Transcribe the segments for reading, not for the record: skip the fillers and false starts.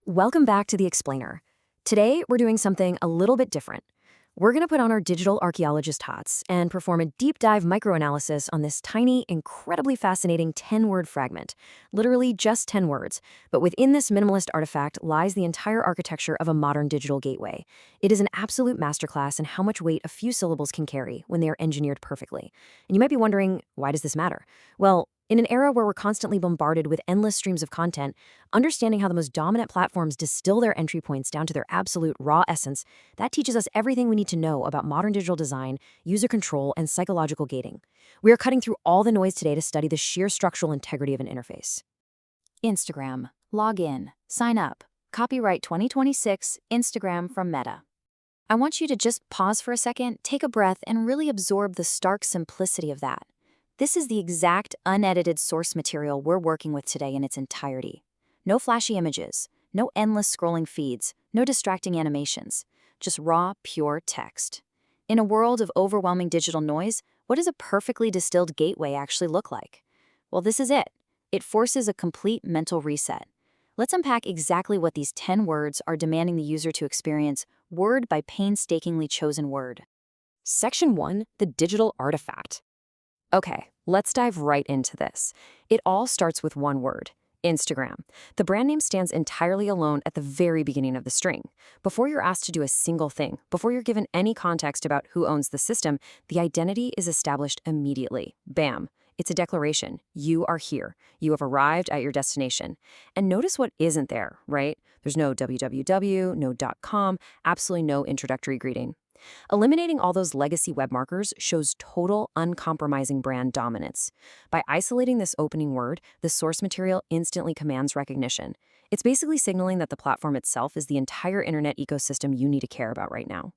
Welcome back to The Explainer. Today, we're doing something a little bit different. We're going to put on our digital archaeologist hats and perform a deep dive microanalysis on this tiny, incredibly fascinating 10-word fragment. Literally just 10 words. But within this minimalist artifact lies the entire architecture of a modern digital gateway. It is an absolute masterclass in how much weight a few syllables can carry when they are engineered perfectly. And you might be wondering, why does this matter? Well, in an era where we're constantly bombarded with endless streams of content, understanding how the most dominant platforms distill their entry points down to their absolute raw essence, that teaches us everything we need to know about modern digital design, user control, and psychological gating. We are cutting through all the noise today to study the sheer structural integrity of an interface. Instagram. Log in. Sign up. Copyright 2026. Instagram from Meta. I want you to just pause for a second, take a breath, and really absorb the stark simplicity of that. This is the exact unedited source material we're working with today in its entirety. No flashy images, no endless scrolling feeds, no distracting animations, just raw, pure text. In a world of overwhelming digital noise, what does a perfectly distilled gateway actually look like? Well, this is it. It forces a complete mental reset. Let's unpack exactly what these 10 words are demanding the user to experience, word by painstakingly chosen word. Section 1, the digital artifact. Okay, let's dive right into this. It all starts with one word: Instagram. The brand name stands entirely alone at the very beginning of the string. Before you're asked to do a single thing, before you're given any context about who owns the system, the identity is established immediately. Bam. It's a declaration. You are here. You have arrived at your destination. And notice what isn't there, right? There's no www, no .com, absolutely no introductory greeting. Eliminating all those legacy web markers shows total, uncompromising brand dominance. By isolating this opening word, the source material instantly commands recognition. It's basically signaling that the platform itself is the entire internet ecosystem you need to care about right now.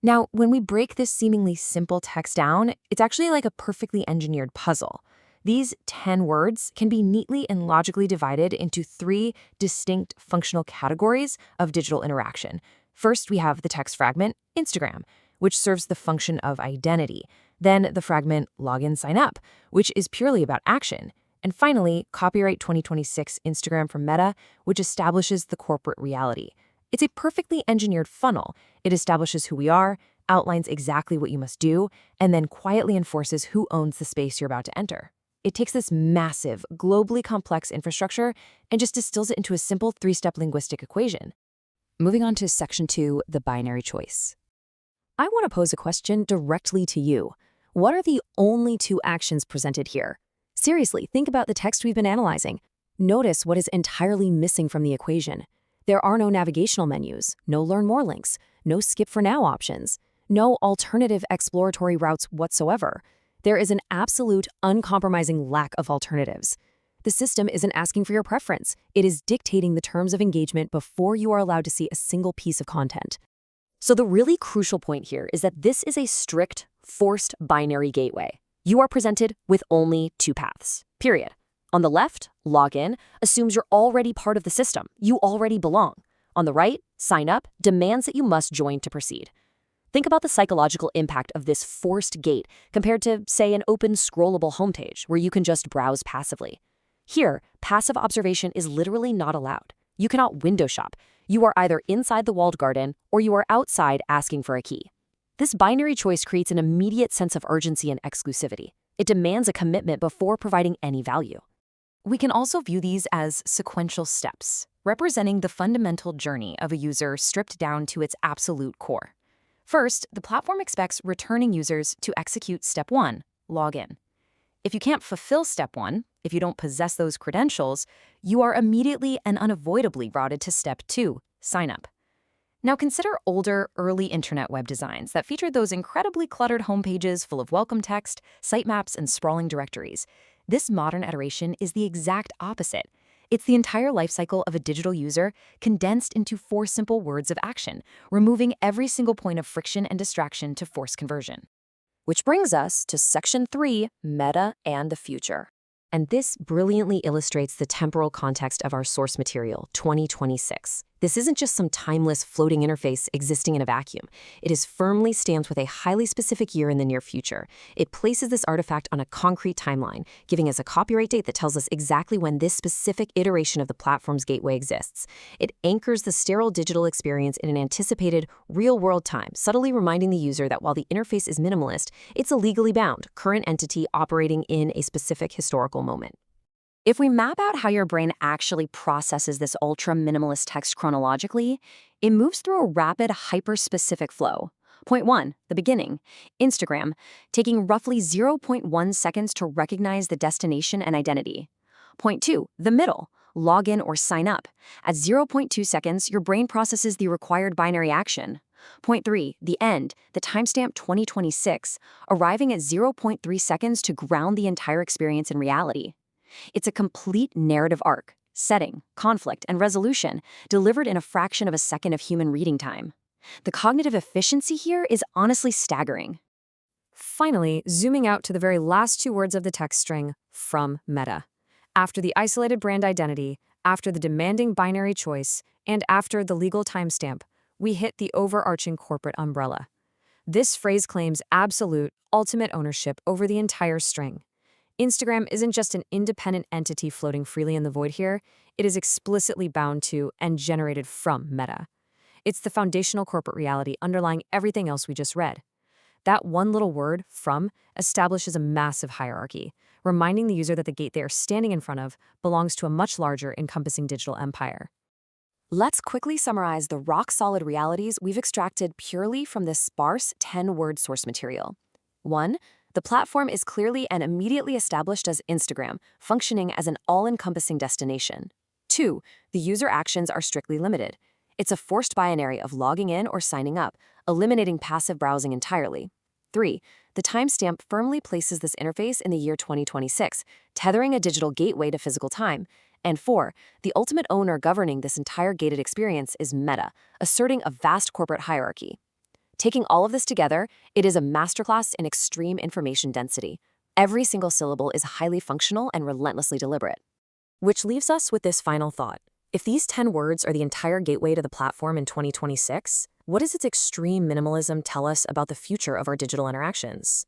Now, when we break this seemingly simple text down, it's actually like a perfectly engineered puzzle. These 10 words can be neatly and logically divided into 3 distinct functional categories of digital interaction. First, we have the text fragment, Instagram, which serves the function of identity. Then the fragment, login, sign up, which is purely about action. And finally, copyright 2026 Instagram from Meta, which establishes the corporate reality. It's a perfectly engineered funnel. It establishes who we are, outlines exactly what you must do, and then quietly enforces who owns the space you're about to enter. It takes this massive, globally complex infrastructure and just distills it into a simple 3-step linguistic equation. Moving on to Section 2, the binary choice. I want to pose a question directly to you. What are the only 2 actions presented here? Seriously, think about the text we've been analyzing. Notice what is entirely missing from the equation. There are no navigational menus, no learn more links, no skip for now options, no alternative exploratory routes whatsoever. There is an absolute, uncompromising lack of alternatives. The system isn't asking for your preference. It is dictating the terms of engagement before you are allowed to see a single piece of content. So the really crucial point here is that this is a strict, forced binary gateway. You are presented with only 2 paths, period. On the left, login assumes you're already part of the system. You already belong. On the right, sign up demands that you must join to proceed. Think about the psychological impact of this forced gate compared to, say, an open scrollable homepage where you can just browse passively. Here, passive observation is literally not allowed. You cannot window shop. You are either inside the walled garden or you are outside asking for a key. This binary choice creates an immediate sense of urgency and exclusivity. It demands a commitment before providing any value. We can also view these as sequential steps, representing the fundamental journey of a user stripped down to its absolute core. First, the platform expects returning users to execute step 1, login. If you can't fulfill step 1, if you don't possess those credentials, you are immediately and unavoidably routed to step 2, sign up. Now consider older, early internet web designs that featured those incredibly cluttered homepages full of welcome text, sitemaps, and sprawling directories. This modern iteration is the exact opposite. It's the entire lifecycle of a digital user condensed into 4 simple words of action, removing every single point of friction and distraction to force conversion. Which brings us to Section 3, Meta and the future. And this brilliantly illustrates the temporal context of our source material, 2026. This isn't just some timeless floating interface existing in a vacuum. It is firmly stamped with a highly specific year in the near future. It places this artifact on a concrete timeline, giving us a copyright date that tells us exactly when this specific iteration of the platform's gateway exists. It anchors the sterile digital experience in an anticipated, real-world time, subtly reminding the user that while the interface is minimalist, it's a legally bound, current entity operating in a specific historical moment. If we map out how your brain actually processes this ultra-minimalist text chronologically, it moves through a rapid, hyper-specific flow. Point 1, the beginning, Instagram, taking roughly 0.1 seconds to recognize the destination and identity. Point 2, the middle, login or sign up. At 0.2 seconds, your brain processes the required binary action. Point 3, the end, the timestamp 2026, arriving at 0.3 seconds to ground the entire experience in reality. It's a complete narrative arc, setting, conflict, and resolution, delivered in a fraction of a second of human reading time. The cognitive efficiency here is honestly staggering. Finally, zooming out to the very last two words of the text string, from Meta. After the isolated brand identity, after the demanding binary choice, and after the legal timestamp, we hit the overarching corporate umbrella. This phrase claims absolute, ultimate ownership over the entire string. Instagram isn't just an independent entity floating freely in the void here, it is explicitly bound to and generated from Meta. It's the foundational corporate reality underlying everything else we just read. That one little word, from, establishes a massive hierarchy, reminding the user that the gate they are standing in front of belongs to a much larger, encompassing digital empire. Let's quickly summarize the rock-solid realities we've extracted purely from this sparse 10-word source material. 1. The platform is clearly and immediately established as Instagram, functioning as an all-encompassing destination. 2. The user actions are strictly limited. It's a forced binary of logging in or signing up, eliminating passive browsing entirely. 3. The timestamp firmly places this interface in the year 2026, tethering a digital gateway to physical time. And 4. The ultimate owner governing this entire gated experience is Meta, asserting a vast corporate hierarchy. Taking all of this together, it is a masterclass in extreme information density. Every single syllable is highly functional and relentlessly deliberate. Which leaves us with this final thought. If these 10 words are the entire gateway to the platform in 2026, what does its extreme minimalism tell us about the future of our digital interactions?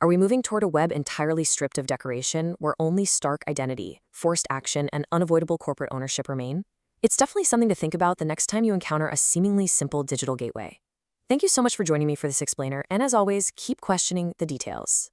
Are we moving toward a web entirely stripped of decoration, where only stark identity, forced action, and unavoidable corporate ownership remain? It's definitely something to think about the next time you encounter a seemingly simple digital gateway. Thank you so much for joining me for this explainer, and as always, keep questioning the details.